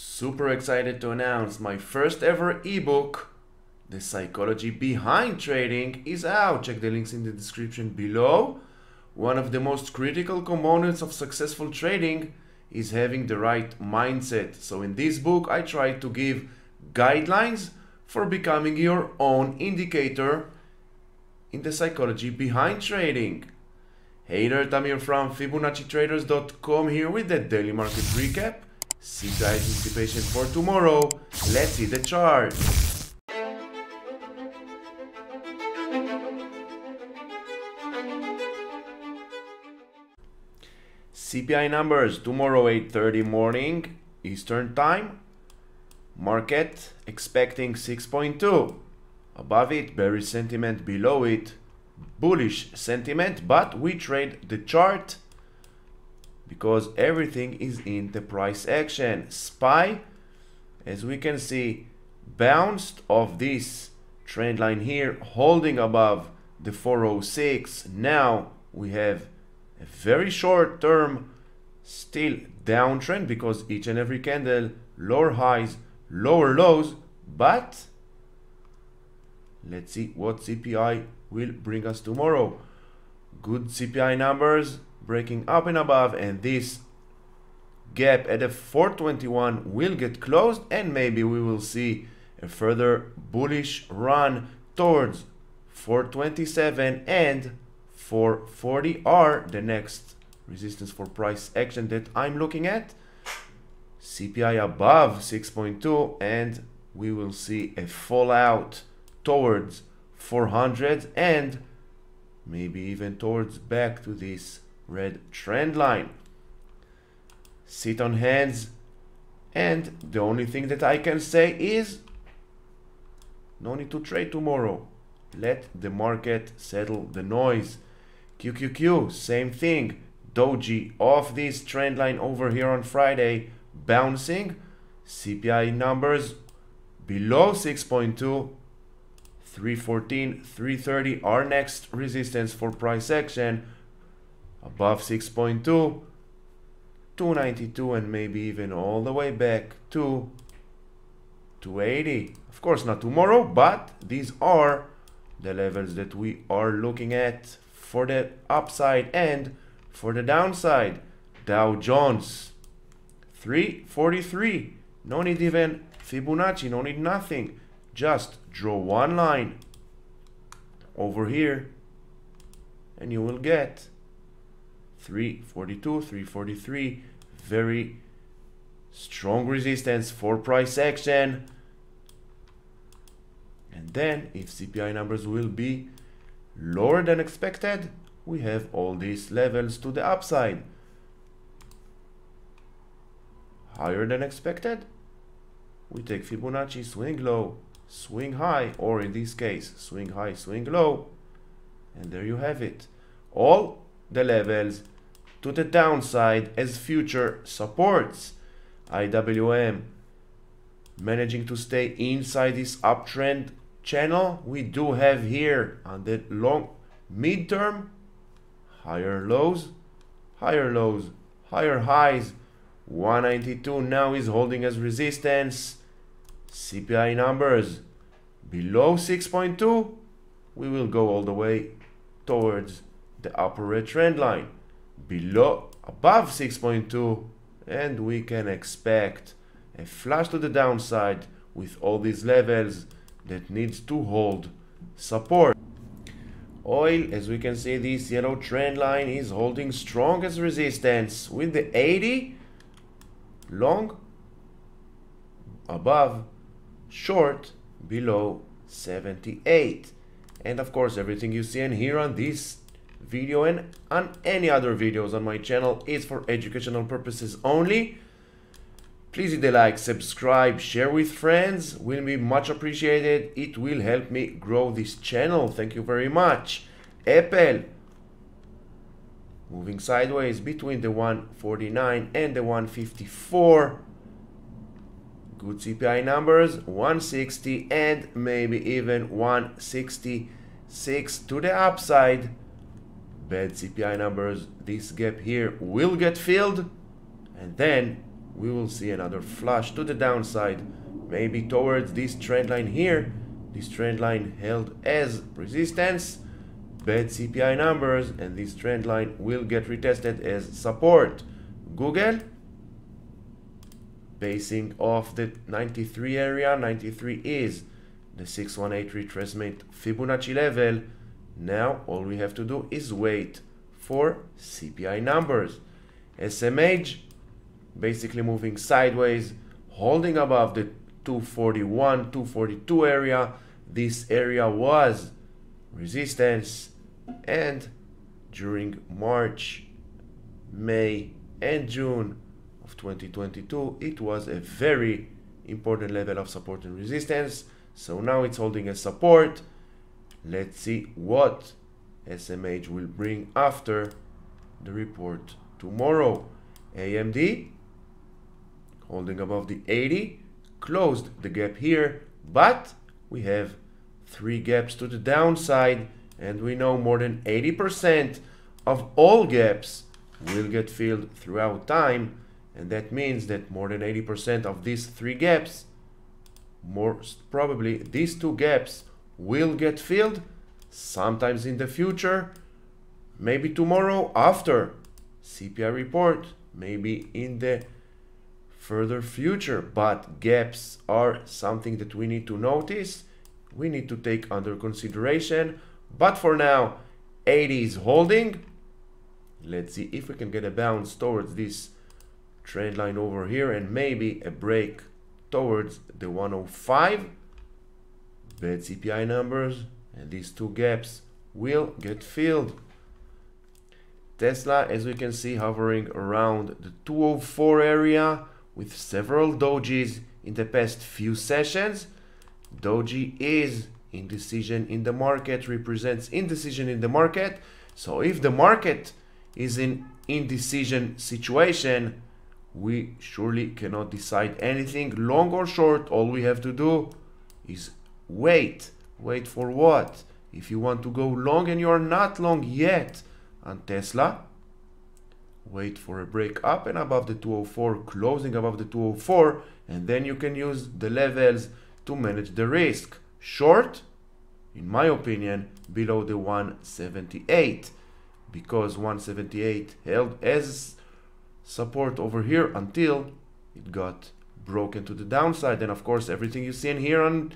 Super excited to announce my first ever ebook, The Psychology Behind Trading, is out. Check the links in the description below. One of the most critical components of successful trading is having the right mindset. So in this book, I try to give guidelines for becoming your own indicator in the psychology behind trading. Hey there, Tamir from Fibonacci-Traders.com here with the daily market recap. CPI anticipation for tomorrow. Let's see the chart. CPI numbers tomorrow 8:30 morning Eastern time. Market expecting 6.2. Above it, bearish sentiment. Below it, bullish sentiment. But we trade the chart because everything is in the price action. SPY, as we can see, bounced off this trend line here, holding above the 406. Now we have a very short term still downtrend because each and every candle, lower highs, lower lows. But let's see what CPI will bring us tomorrow. Good CPI numbers breaking up and above, and this gap at a 421 will get closed, and maybe we will see a further bullish run towards 427 and 440 are the next resistance for price action that I'm looking at. CPI above 6.2 and we will see a fallout towards 400 and maybe even towards back to this red trend line. Sit on hands, and the only thing that I can say is no need to trade tomorrow. Let the market settle the noise. QQQ, same thing. Doji off this trend line over here on Friday, bouncing. CPI numbers below 6.2, 314, 330 are next resistance for price action. Above 6.2, 292, and maybe even all the way back to 280. Of course not tomorrow, but these are the levels that we are looking at for the upside and for the downside. Dow Jones 343, no need even Fibonacci, no need nothing, just draw one line over here and you will get 342, 343, very strong resistance for price action. And then if CPI numbers will be lower than expected, we have all these levels to the upside. Higher than expected, we take Fibonacci, swing low, swing high, or in this case, swing high, swing low, and there you have it. All the levels to the downside as future supports. IWM managing to stay inside this uptrend channel. We do have here on the long midterm higher lows, higher lows, higher highs. 192 now is holding as resistance. CPI numbers below 6.2, we will go all the way towards the upper red trend line. Above 6.2, and we can expect a flash to the downside with all these levels that needs to hold support. Oil, as we can see, this yellow trend line is holding strong as resistance with the 80 long above, short below 78. And of course, everything you see and hear on this video and on any other videos on my channel is for educational purposes only. Please hit the like, subscribe, share with friends, will be much appreciated. It will help me grow this channel. Thank you very much. Apple moving sideways between the 149 and the 154. Good CPI numbers, 160 and maybe even 166 to the upside. Bad CPI numbers, this gap here will get filled, and then we will see another flush to the downside, maybe towards this trend line here. This trend line held as resistance, bad CPI numbers, and this trend line will get retested as support. Google, basing off the 93 area, 93 is the 618 retracement Fibonacci level. Now all we have to do is wait for CPI numbers. SMH basically moving sideways, holding above the 241, 242 area. This area was resistance, and during March, May, and June of 2022, it was a very important level of support and resistance. So now it's holding a support. Let's see what SMH will bring after the report tomorrow. AMD holding above the 80, closed the gap here, but we have 3 gaps to the downside, and we know more than 80% of all gaps will get filled throughout time, and that means that more than 80% of these 3 gaps, most probably these 2 gaps, will get filled sometimes in the future, maybe tomorrow after CPI report, maybe in the further future. But gaps are something that we need to notice, we need to take under consideration. But for now, 80 is holding. Let's see if we can get a bounce towards this trend line over here, and maybe a break towards the 105. Bad CPI numbers, and these 2 gaps will get filled. Tesla, as we can see, hovering around the 204 area with several dojis in the past few sessions. Doji is indecision in the market, represents indecision in the market. So if the market is in indecision situation, we surely cannot decide anything, long or short. All we have to do is wait. Wait for what? If you want to go long and you are not long yet on Tesla, wait for a break up and above the 204, closing above the 204, and then you can use the levels to manage the risk. Short, in my opinion, below the 178, because 178 held as support over here until it got broken to the downside. And of course, everything you see in here on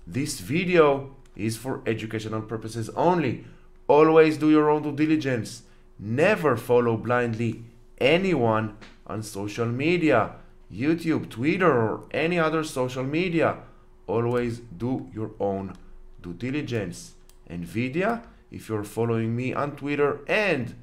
this video is for educational purposes only. Always do your own due diligence. Never follow blindly anyone on social media, YouTube, Twitter, or any other social media. Always do your own due diligence. NVDA, if you're following me on Twitter and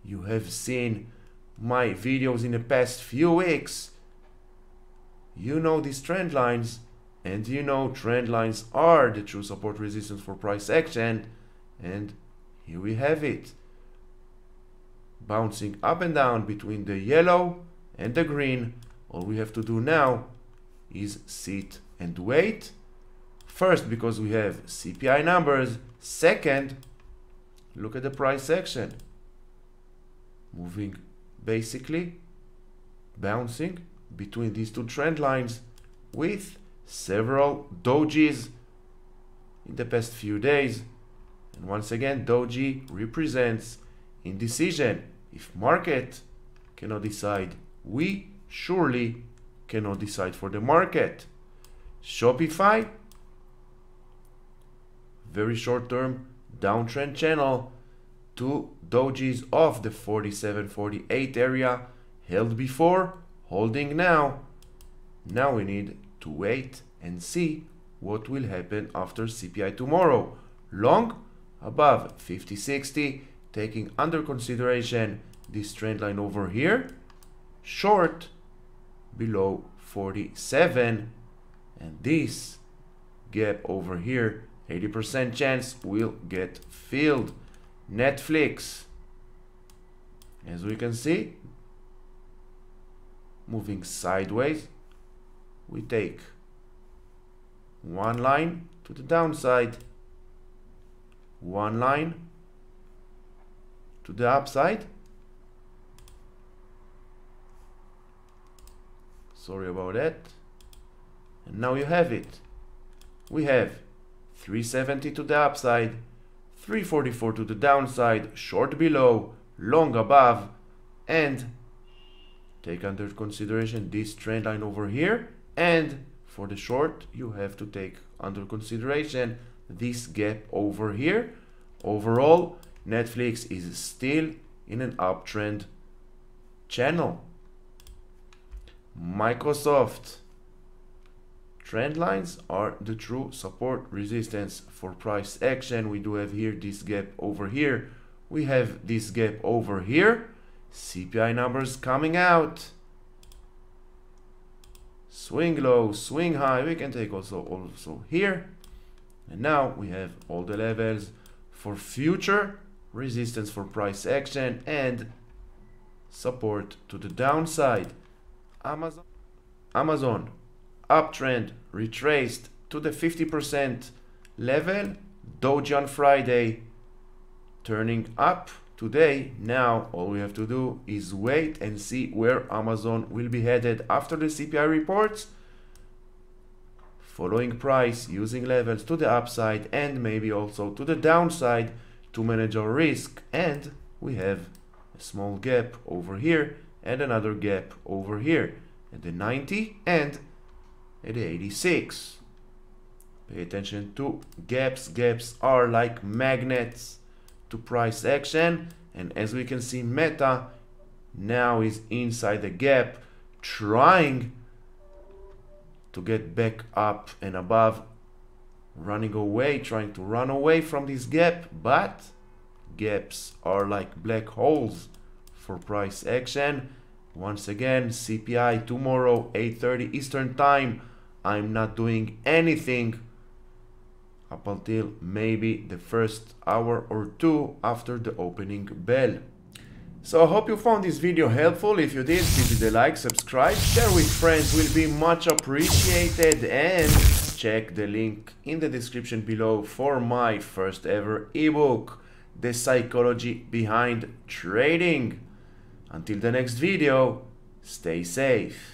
you have seen my videos in the past few weeks, you know these trend lines, and you know trend lines are the true support resistance for price action. And here we have it, bouncing up and down between the yellow and the green. All we have to do now is sit and wait. First, because we have CPI numbers. Second, look at the price action, moving basically bouncing between these 2 trend lines with several dojis in the past few days. And once again, doji represents indecision. If market cannot decide, we surely cannot decide for the market. Shopify, very short term downtrend channel, 2 dojis of the 47-48 area, held before, holding now. Now we need to wait and see what will happen after CPI tomorrow. Long above 50-60, taking under consideration this trend line over here. Short below 47, and this gap over here, 80% chance will get filled. Netflix, as we can see, moving sideways. We take 1 line to the downside, 1 line to the upside, Sorry about that. And now you have it. We have 370 to the upside, 344 to the downside, short below, long above, and take under consideration this trend line over here. And for the short, you have to take under consideration this gap over here. Overall, Netflix is still in an uptrend channel. Microsoft. Trend lines are the true support resistance for price action. We do have here this gap over here. We have this gap over here. CPI numbers coming out. Swing low, swing high. We can take also here. And now we have all the levels for future resistance for price action and support to the downside. Amazon uptrend retraced to the 50% level. Doji on Friday turning up today. Now all we have to do is wait and see where Amazon will be headed after the CPI reports, following price, using levels to the upside and maybe also to the downside to manage our risk. And we have a small gap over here and another gap over here at the 90 and at the 86. Pay attention to gaps. Gaps are like magnets to price action, and as we can see, Meta now is inside the gap, trying to get back up and above, running away, trying to run away from this gap. But gaps are like black holes for price action. Once again, CPI tomorrow 8:30 Eastern time. I'm not doing anything up until maybe the first hour or two after the opening bell. So I hope you found this video helpful. If you did, give it a like, subscribe, share with friends, will be much appreciated, and check the link in the description below for my first ever ebook, The Psychology Behind Trading. Until the next video, stay safe.